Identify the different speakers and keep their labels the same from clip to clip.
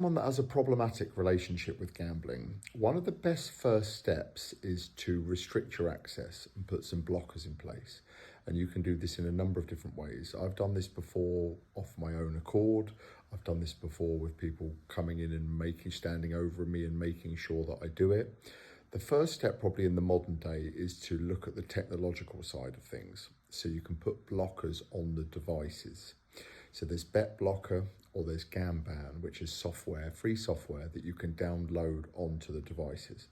Speaker 1: Someone that has a problematic relationship with gambling, one of the best first steps is to restrict your access and put some blockers in place. And you can do this in a number of different ways. I've done this before off my own accord. I've done this before with people coming in and standing over me and making sure that I do it. The first step probably in the modern day is to look at the technological side of things. So you can put blockers on the devices. So there's Bet Blocker or there's Gamban, which is software, free software that you can download onto the devices.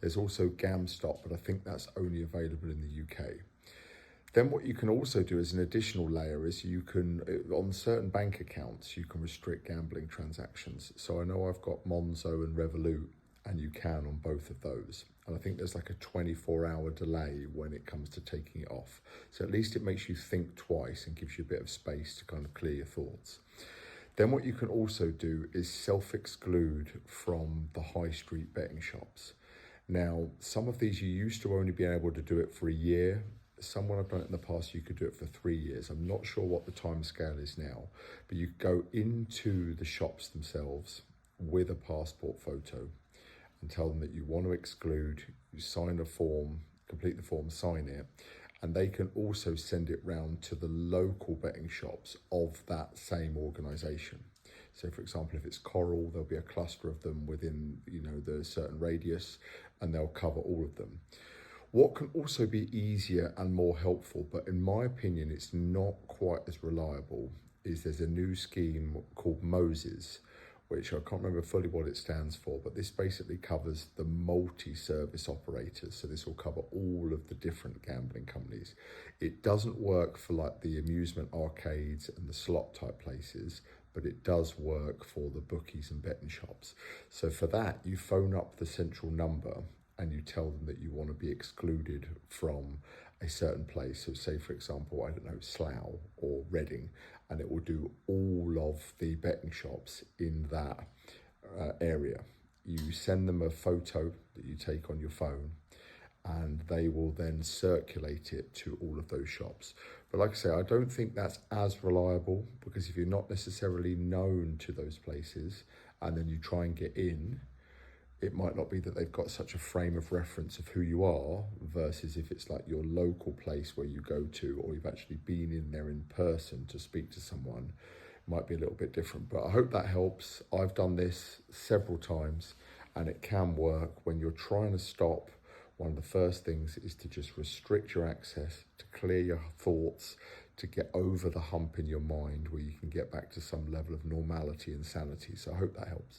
Speaker 1: There's also GamStop, but I think that's only available in the UK. Then what you can also do as an additional layer is you can, on certain bank accounts, you can restrict gambling transactions. So I know I've got Monzo and Revolut, and you can on both of those. And I think there's like a 24-hour delay when it comes to taking it off. So at least it makes you think twice and gives you a bit of space to kind of clear your thoughts. Then what you can also do is self-exclude from the high street betting shops. Now, some of these you used to only be able to do it for a year. Some, when I've done it in the past, you could do it for 3 years. I'm not sure what the time scale is now, but you go into the shops themselves with a passport photo and tell them that you want to exclude, you sign a form, complete the form, sign it, and they can also send it round to the local betting shops of that same organisation. So for example, if it's Coral, there'll be a cluster of them within, the certain radius, and they'll cover all of them. What can also be easier and more helpful, but in my opinion, it's not quite as reliable, is there's a new scheme called Moses, which I can't remember fully what it stands for, but this basically covers the multi-service operators. So this will cover all of the different gambling companies. It doesn't work for like the amusement arcades and the slot type places, but it does work for the bookies and betting shops. So for that, you phone up the central number and you tell them that you want to be excluded from a certain place. So say, for example, I don't know, Slough or Reading, and it will do all of the betting shops in that area. You send them a photo that you take on your phone, and they will then circulate it to all of those shops. But like I say, I don't think that's as reliable, because if you're not necessarily known to those places and then you try and get in, it might not be that they've got such a frame of reference of who you are, versus if it's like your local place where you go to, or you've actually been in there in person to speak to someone, it might be a little bit different. But I hope that helps. I've done this several times and it can work. When you're trying to stop, one of the first things is to just restrict your access, to clear your thoughts, to get over the hump in your mind where you can get back to some level of normality and sanity. So I hope that helps.